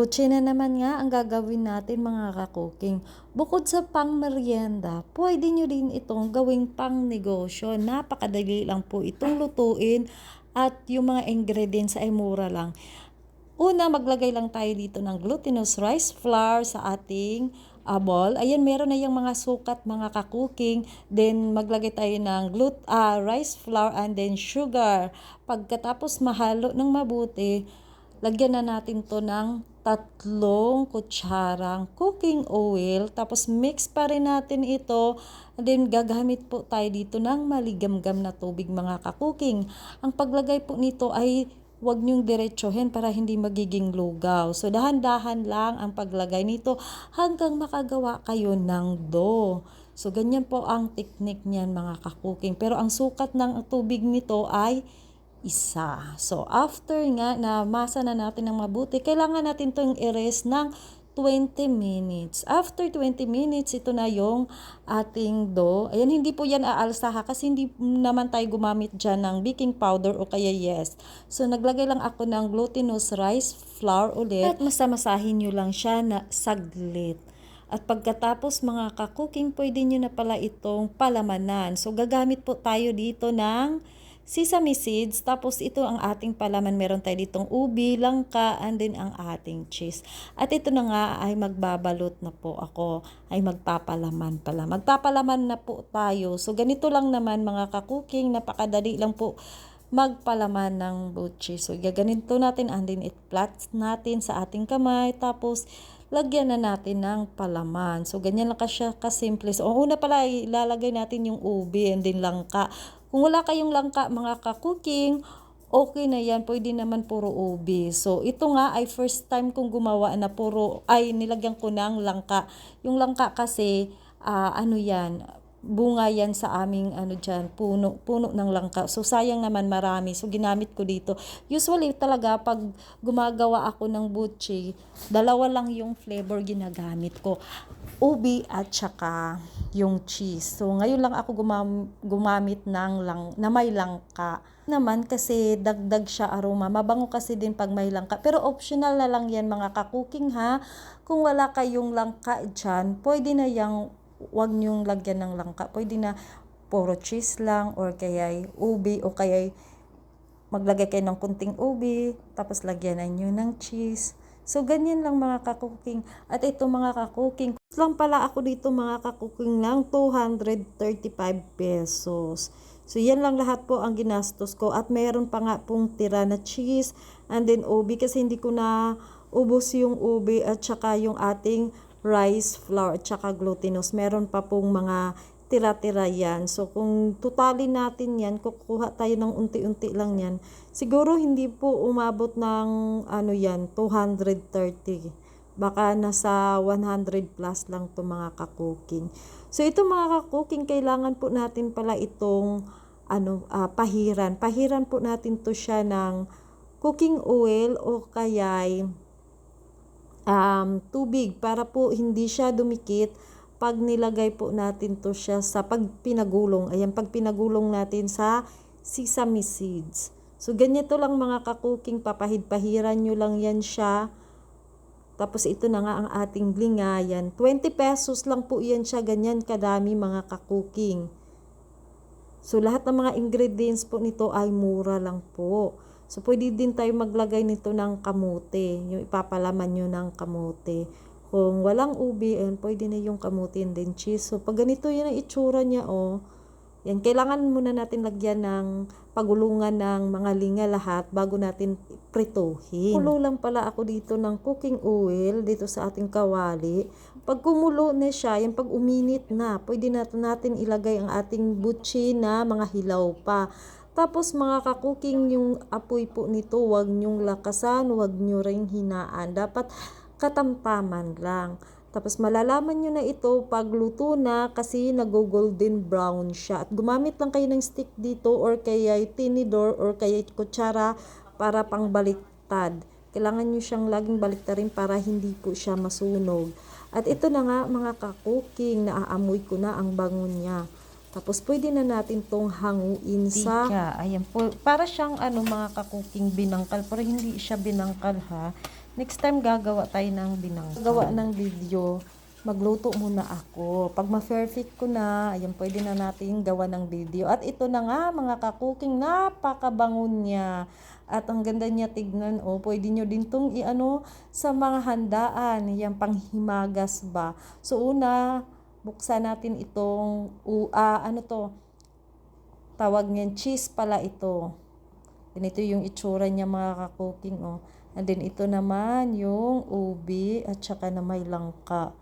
Buche na naman nga ang gagawin natin mga kakuking. Bukod sa pang merienda, pwede nyo din itong gawing pang negosyo. Napakadali lang po itong lutuin at yung mga ingredients ay mura lang. Una, maglagay lang tayo dito ng glutinous rice flour sa ating bowl. Ayan, meron na yung mga sukat mga kakuking. Then, maglagay tayo ng rice flour and then sugar. Pagkatapos mahalo ng mabuti, lagyan na natin to ng 3 kutsarang cooking oil. Tapos mix pa rin natin ito. And then gagamit po tayo dito ng maligamgam na tubig mga kakuking. Ang paglagay po nito ay huwag niyong diretsohin para hindi magiging lugaw. So dahan-dahan lang ang paglagay nito hanggang makagawa kayo ng dough. So ganyan po ang technique niyan mga kakuking. Pero ang sukat ng tubig nito ay isa. So, after nga na masa na natin ng mabuti, kailangan natin itong i-rest ng 20 minutes. After 20 minutes, ito na yung ating dough. Ayan, hindi po yan aalsa ha, kasi hindi naman tayo gumamit dyan ng baking powder o kaya yes. So, naglagay lang ako ng glutinous rice flour ulit at masamasahin nyo lang siya na saglit. At pagkatapos mga kakuking, pwede nyo na pala itong palamanan. So, gagamit po tayo dito ng sesame seeds, tapos ito ang ating palaman. Meron tayo ditong ubi, langka, and then ang ating cheese. At ito na nga ay magbabalot na po ako, ay magpapalaman pala. Magpapalaman na po tayo. So ganito lang naman mga kakuking, napakadali lang po magpalaman ng buchi. So gaganito natin, and then i-flat natin sa ating kamay, tapos lagyan na natin ng palaman. So ganyan lang siya kasimple. So una pala ilalagay natin yung ubi and then langka. Kung wala kayong langka mga kakuking, okay na yan. Pwede naman puro ubi. So, ito nga ay first time kong gumawa na nilagyan ko ng langka. Yung langka kasi, ano yan, bunga yan sa aming puno ng langka. So, sayang naman marami. So, ginamit ko dito. Usually talaga, pag gumagawa ako ng buchi, 2 lang yung flavor ginagamit ko. Ubi at saka yung cheese. So, ngayon lang ako gumamit na may langka. Naman kasi dagdag siya aroma. Mabango kasi din pag may langka. Pero optional na lang yan mga kakuking ha. Kung wala kayong langka dyan, pwede na wag nyong lagyan ng langka. Pwede na puro cheese lang or kaya ubi o kaya maglagay kayo ng kunting ubi tapos lagyan na nyo ng cheese. So, ganyan lang mga kakuking. At ito mga kakuking, lang pala ako dito mga kakuking lang 235 pesos. So, yan lang lahat po ang ginastos ko. At meron pa nga pong tira na cheese and then ubi kasi hindi ko na ubos yung ubi at saka yung ating rice flour at saka glutinous. Meron pa pong mga tira-tira yan. So, kung tutalin natin yan, kukuha tayo ng unti-unti lang yan. Siguro hindi po umabot ng 230. Baka nasa 100 plus lang to mga kakuking. So, ito mga kakuking, kailangan po natin pala itong pahiran. Pahiran po natin to siya ng cooking oil o kaya tubig para po hindi siya dumikit pag nilagay po natin to siya sa pagpinagulong. Ayan, pagpinagulong natin sa sesame seeds. So, ganito lang mga kakuking, pahiran nyo lang yan siya. Tapos, ito na nga ang ating lingayan. 20 pesos lang po yan siya, ganyan kadami mga kakuking. So, lahat ng mga ingredients po nito ay mura lang po. So, pwede din tayo maglagay nito ng kamote. Yung ipapalaman nyo ng kamote. Kung walang ubi, pwede na yung kamote and then cheese. So, pag ganito yun ang itsura niya, yan, kailangan muna natin lagyan ng pagulungan ng mga linga lahat bago natin prituhin. Kulo lang pala ako dito ng cooking oil dito sa ating kawali. Pag kumulo na siya, yan pag uminit na, pwede natin ilagay ang ating buchi na mga hilaw pa. Tapos mga kakuking, yung apoy po nito, wag nyong lakasan, wag nyo ring hinaan. Dapat katamtaman lang. Tapos malalaman nyo na ito pag luto na kasi nag-golden brown siya. At gumamit lang kayo ng stick dito or kaya tinidor or kaya kutsara para pang baliktad. Kailangan nyo siyang laging baliktarin para hindi po siya masunog. At ito na nga mga kakuking, naaamoy ko na ang bango niya. Tapos pwede na natin tong hanguin sa Ayan po, para siyang mga kakuking binangkal, pero hindi siya binangkal ha. Next time gagawa tayo ng binangka. Gawa ng video, magluto muna ako. Pag ma-perfect ko na, ayan, pwede na natin gawa ng video. At ito na nga mga kakuking, napakabango niya. At ang ganda niya tignan, oh. Pwede nyo din tong i-ano sa mga handaan. Yan, panghimagas ba. So una, buksan natin itong, ano to, tawag niyan, cheese pala ito. Ganito yung itsura niya mga kakuking, oh. And then ito naman yung ubi at saka na may langka.